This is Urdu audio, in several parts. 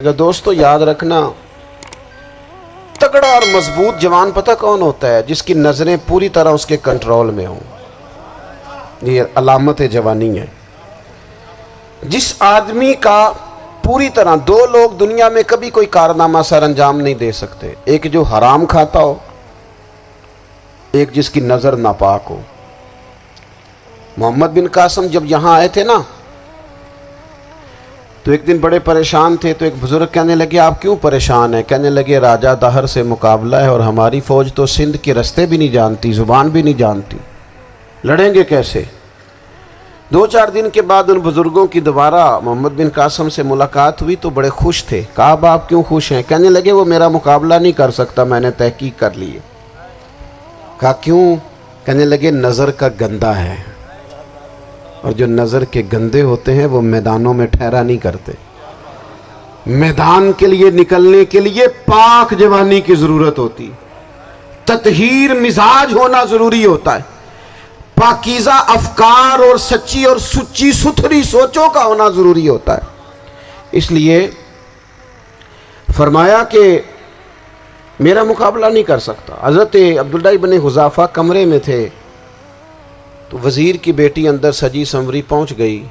دوستو یاد رکھنا، تگڑا اور مضبوط جوان پتہ کون ہوتا ہے؟ جس کی نظریں پوری طرح اس کے کنٹرول میں ہوں۔ یہ علامت جوانی ہے۔ جس آدمی کا پوری طرح، دو لوگ دنیا میں کبھی کوئی کارنامہ سر انجام نہیں دے سکتے، ایک جو حرام کھاتا ہو، ایک جس کی نظر ناپاک ہو۔ محمد بن قاسم جب یہاں آئے تھے نا، تو ایک دن بڑے پریشان تھے، تو ایک بزرگ کہنے لگے آپ کیوں پریشان ہیں؟ کہنے لگے راجہ دہر سے مقابلہ ہے اور ہماری فوج تو سندھ کے رستے بھی نہیں جانتی، زبان بھی نہیں جانتی، لڑیں گے کیسے؟ 2-4 دن کے بعد ان بزرگوں کی دوبارہ محمد بن قاسم سے ملاقات ہوئی تو بڑے خوش تھے۔ کہا اب آپ کیوں خوش ہیں؟ کہنے لگے وہ میرا مقابلہ نہیں کر سکتا، میں نے تحقیق کر لی ہے۔ کہا کیوں؟ کہنے لگے نظر کا گندہ ہے، اور جو نظر کے گندے ہوتے ہیں وہ میدانوں میں ٹھہرا نہیں کرتے۔ میدان کے لیے نکلنے کے لیے پاک جوانی کی ضرورت ہوتی، تطہیر مزاج ہونا ضروری ہوتا ہے، پاکیزہ افکار اور سچی اور سچی ستھری سوچوں کا ہونا ضروری ہوتا ہے۔ اس لیے فرمایا کہ میرا مقابلہ نہیں کر سکتا۔ حضرت عبداللہ ابن حذافہ کمرے میں تھے، تو وزیر کی بیٹی اندر سجی سنوری پہنچ گئی۔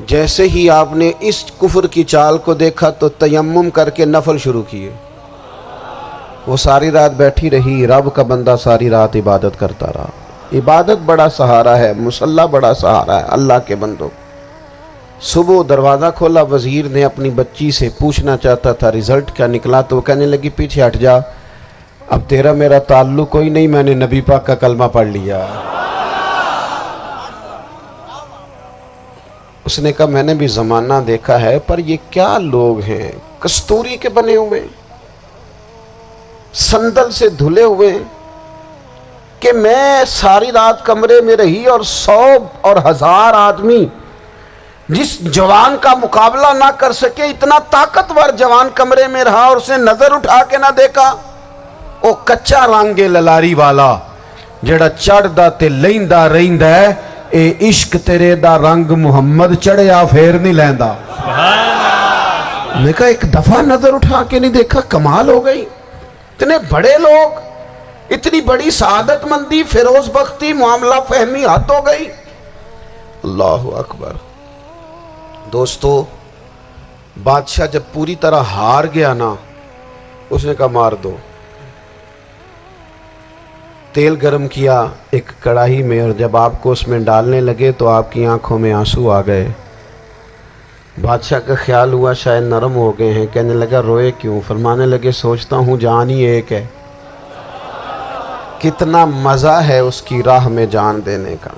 جیسے ہی آپ نے اس کفر کی چال کو دیکھا تو تیمم کر کے نفل شروع کیے۔ وہ ساری رات بیٹھی رہی، رب کا بندہ ساری رات عبادت کرتا رہا۔ عبادت بڑا سہارا ہے، مصلی بڑا سہارا ہے اللہ کے بندوں۔ صبح دروازہ کھولا، وزیر نے اپنی بچی سے پوچھنا چاہتا تھا رزلٹ کیا نکلا، تو وہ کہنے لگی پیچھے ہٹ جا، اب تیرا میرا تعلق کوئی نہیں، میں نے نبی پاک کا کلمہ پڑھ لیا۔ اس نے کہا میں نے بھی زمانہ دیکھا ہے، پر یہ کیا لوگ ہیں، کستوری کے بنے ہوئے، سندل سے دھلے ہوئے، کہ میں ساری رات کمرے میں رہی اور 100 اور 1000 آدمی جس جوان کا مقابلہ نہ کر سکے، اتنا طاقتور جوان کمرے میں رہا اور اس نے نظر اٹھا کے نہ دیکھا۔ او کچا رنگ للاری والا جڑا چڑھدا تے لیندا رہندا ہے، اے عشق تیرے دا رنگ محمد چڑھیا پھر نہیں لیندا۔ میں کہا ایک دفعہ نظر اٹھا کے نہیں دیکھا، کمال ہو گئی۔ اتنے بڑے لوگ، اتنی بڑی سعادت مندی، فیروز بختی، معاملہ فہمی حد ہو گئی۔ اللہ اکبر۔ دوستو بادشاہ جب پوری طرح ہار گیا نا، اس نے کہا مار دو۔ تیل گرم کیا ایک کڑاہی میں، اور جب آپ کو اس میں ڈالنے لگے تو آپ کی آنکھوں میں آنسو آ گئے۔ بادشاہ کا خیال ہوا شاید نرم ہو گئے ہیں، کہنے لگا روئے کیوں؟ فرمانے لگے سوچتا ہوں جان ہی ایک ہے، کتنا مزہ ہے اس کی راہ میں جان دینے کا،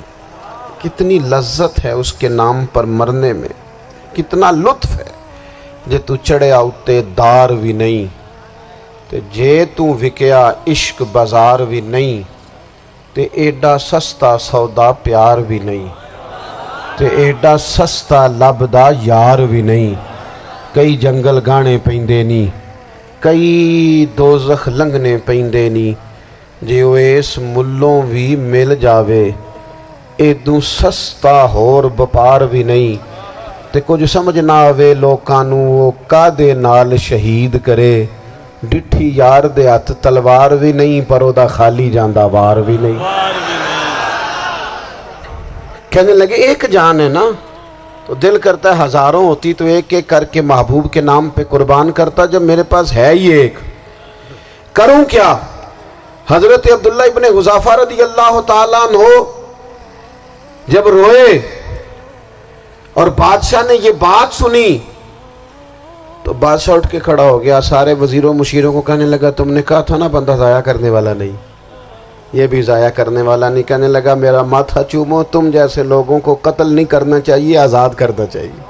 کتنی لذت ہے اس کے نام پر مرنے میں، کتنا لطف ہے۔ جے تو چڑھیا اتے دار بھی نہیں، تے جے تو وکیا عشق بازار بھی نہیں، تے ایڈا سستا سودا پیار بھی نہیں، تے ایڈا سستا لبدا یار بھی نہیں۔ کئی جنگل گانے پیندے نہیں، کئی دوزخ لنگنے پیندے نہیں، جے وہ اس ملوں بھی مل جاوے، ایدوں سستا ہور بپار بھی نہیں۔ تے کچھ سمجھ نہ آوے لوکانوں وہ کادے نال شہید کرے، ڈٹھی یار دے ہاتھ تلوار بھی نہیں، پر او دا خالی جاندہ وار بھی نہیں۔ کہنے لگے ایک جان ہے نا، تو دل کرتا ہے ہزاروں ہوتی تو ایک ایک کر کے محبوب کے نام پہ قربان کرتا، جب میرے پاس ہے ہی ایک، کروں کیا؟ حضرت عبداللہ ابن حذافہ رضی اللہ تعالیٰ عنہ جب روئے اور بادشاہ نے یہ بات سنی، تو بادشاہ اٹھ کے کھڑا ہو گیا، سارے وزیروں مشیروں کو کہنے لگا تم نے کہا تھا نا بندہ ضائع کرنے والا نہیں، یہ بھی ضائع کرنے والا نہیں۔ کہنے لگا میرا ماتھا چومو، تم جیسے لوگوں کو قتل نہیں کرنا چاہیے، آزاد کرنا چاہیے۔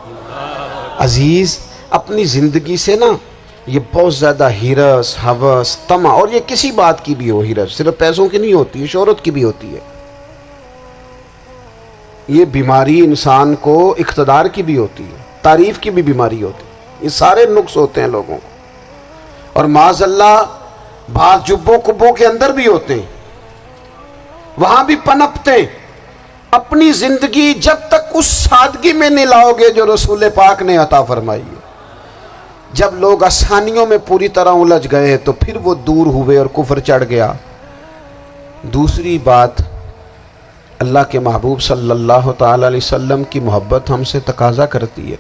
عزیز اپنی زندگی سے نا یہ بہت زیادہ ہرس، ہوس، طمع، اور یہ کسی بات کی بھی ہو، ہرس صرف پیسوں کی نہیں ہوتی، شہرت کی بھی ہوتی ہے، یہ بیماری انسان کو اقتدار کی بھی ہوتی ہے، تعریف کی بھی بیماری ہوتی ہے، یہ سارے نقص ہوتے ہیں لوگوں کو، اور معاذ اللہ بعض جبوں کبوں کے اندر بھی ہوتے ہیں، وہاں بھی پنپتے ہیں۔ اپنی زندگی جب تک اس سادگی میں نہیں لاؤ گے جو رسول پاک نے عطا فرمائی ہے، جب لوگ آسانیوں میں پوری طرح الجھ گئے تو پھر وہ دور ہوئے اور کفر چڑھ گیا۔ دوسری بات، اللہ کے محبوب صلی اللہ تعالی علیہ وسلم کی محبت ہم سے تقاضا کرتی ہے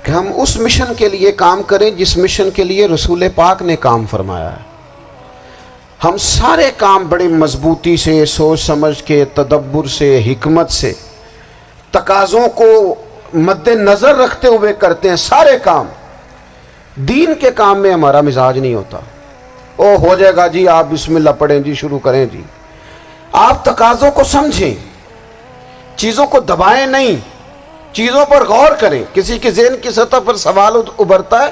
کہ ہم اس مشن کے لیے کام کریں جس مشن کے لیے رسول پاک نے کام فرمایا ہے۔ ہم سارے کام بڑے مضبوطی سے، سوچ سمجھ کے، تدبر سے، حکمت سے، تقاضوں کو مد نظر رکھتے ہوئے کرتے ہیں سارے کام۔ دین کے کام میں ہمارا مزاج نہیں ہوتا، او ہو جائے گا جی، آپ بسم اللہ پڑھیں جی، شروع کریں جی۔ آپ تقاضوں کو سمجھیں، چیزوں کو دبائیں نہیں، چیزوں پر غور کریں۔ کسی کے ذہن کی سطح پر سوال ابھرتا ہے،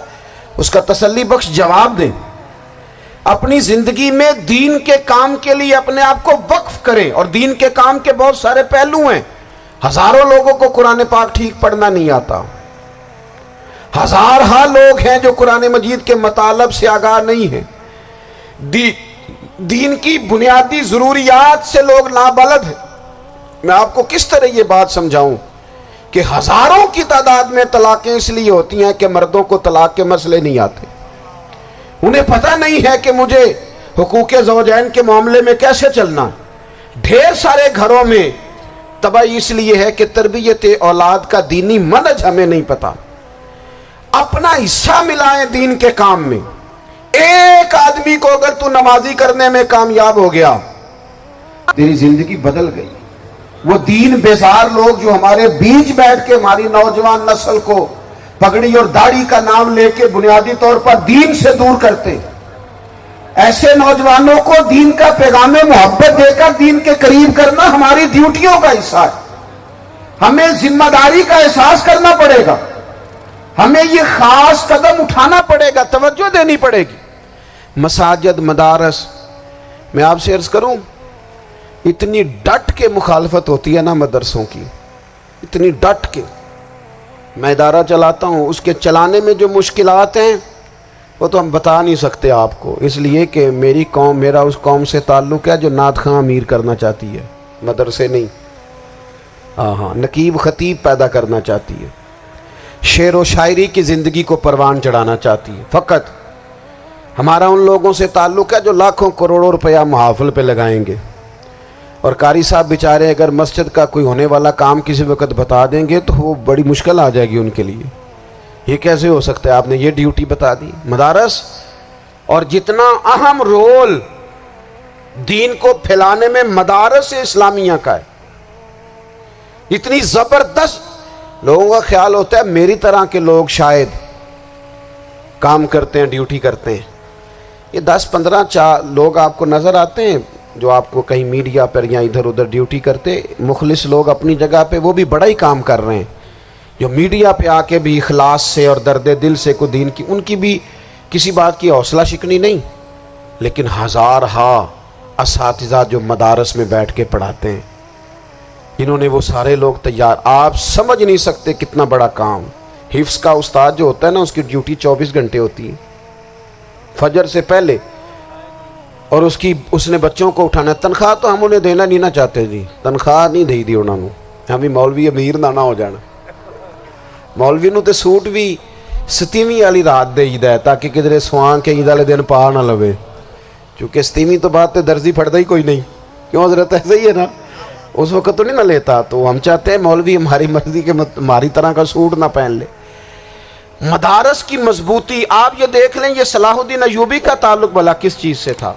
اس کا تسلی بخش جواب دیں۔ اپنی زندگی میں دین کے کام کے لیے اپنے آپ کو وقف کریں، اور دین کے کام کے بہت سارے پہلو ہیں۔ ہزاروں لوگوں کو قرآن پاک ٹھیک پڑھنا نہیں آتا، ہزارہ لوگ ہیں جو قرآن مجید کے مطالب سے آگاہ نہیں ہیں، دین کی بنیادی ضروریات سے لوگ نابلد ہیں۔ میں آپ کو کس طرح یہ بات سمجھاؤں کہ ہزاروں کی تعداد میں طلاقیں اس لیے ہوتی ہیں کہ مردوں کو طلاق کے مسئلے نہیں آتے، انہیں پتہ نہیں ہے کہ مجھے حقوق زوجین کے معاملے میں کیسے چلنا۔ ڈھیر سارے گھروں میں تباہی اس لیے ہے کہ تربیت اولاد کا دینی منہج ہمیں نہیں پتا۔ اپنا حصہ ملائیں دین کے کام میں۔ ایک آدمی کو اگر تو نمازی کرنے میں کامیاب ہو گیا، تیری زندگی بدل گئی۔ وہ دین بیزار لوگ جو ہمارے بیچ بیٹھ کے ہماری نوجوان نسل کو پگڑی اور داڑھی کا نام لے کے بنیادی طور پر دین سے دور کرتے، ایسے نوجوانوں کو دین کا پیغام محبت دے کر دین کے قریب کرنا ہماری ڈیوٹیوں کا حصہ ہے۔ ہمیں ذمہ داری کا احساس کرنا پڑے گا، ہمیں یہ خاص قدم اٹھانا پڑے گا، توجہ دینی پڑے گی۔ مساجد، مدارس، میں آپ سے عرض کروں، اتنی ڈٹ کے مخالفت ہوتی ہے نا مدرسوں کی، اتنی ڈٹ کے۔ میں ادارہ چلاتا ہوں، اس کے چلانے میں جو مشکلات ہیں وہ تو ہم بتا نہیں سکتے آپ کو، اس لیے کہ میری قوم، میرا اس قوم سے تعلق ہے جو نعت خواں امیر کرنا چاہتی ہے، مدرسے نہیں۔ ہاں، نقیب خطیب پیدا کرنا چاہتی ہے، شعر و شاعری کی زندگی کو پروان چڑھانا چاہتی ہے۔ فقط ہمارا ان لوگوں سے تعلق ہے جو لاکھوں کروڑوں روپیہ محافل پہ لگائیں گے، اور قاری صاحب بیچارے اگر مسجد کا کوئی ہونے والا کام کسی وقت بتا دیں گے تو وہ بڑی مشکل آ جائے گی ان کے لیے۔ یہ کیسے ہو سکتا ہے، آپ نے یہ ڈیوٹی بتا دی۔ مدارس، اور جتنا اہم رول دین کو پھیلانے میں مدارس اسلامیہ کا ہے، اتنی زبردست، لوگوں کا خیال ہوتا ہے میری طرح کے لوگ شاید کام کرتے ہیں، ڈیوٹی کرتے ہیں۔ یہ 10-15 لوگ آپ کو نظر آتے ہیں جو آپ کو کہیں میڈیا پر یا ادھر ادھر ڈیوٹی کرتے، مخلص لوگ اپنی جگہ پہ، وہ بھی بڑا ہی کام کر رہے ہیں، جو میڈیا پہ آ کے بھی اخلاص سے اور درد دل سے کو دین کی، ان کی بھی کسی بات کی حوصلہ شکنی نہیں۔ لیکن ہزارہ اساتذہ جو مدارس میں بیٹھ کے پڑھاتے ہیں، جنہوں نے وہ سارے لوگ تیار، آپ سمجھ نہیں سکتے کتنا بڑا کام۔ حفظ کا استاد جو ہوتا ہے نا، اس کی ڈیوٹی 24 گھنٹے ہوتی ہے، فجر سے پہلے، اور اس نے بچوں کو اٹھانا۔ تنخواہ تو ہم انہیں دینا نہیں نہ چاہتے جی، تنخواہ نہیں دے دی انہوں نے، ہمیں مولوی امیر نہ ہو جانا۔ مولوی نو تے سوٹ بھی 27ویں والی رات دے ہے تاکہ کدھر سوان کے عید والے دن پا نہ لوے، چونکہ 27ویں تو بات تے درزی پھڑتا ہی کوئی نہیں، کیوں حضرت؟ ایسے ہی ہے نا، اس وقت تو نہیں نہ لیتا۔ تو ہم چاہتے ہیں مولوی ہماری مرضی کے ہماری طرح کا سوٹ نہ پہن لے۔ مدارس کی مضبوطی، آپ یہ دیکھ لیں، یہ صلاح الدین ایوبی کا تعلق بھلا کس چیز سے تھا؟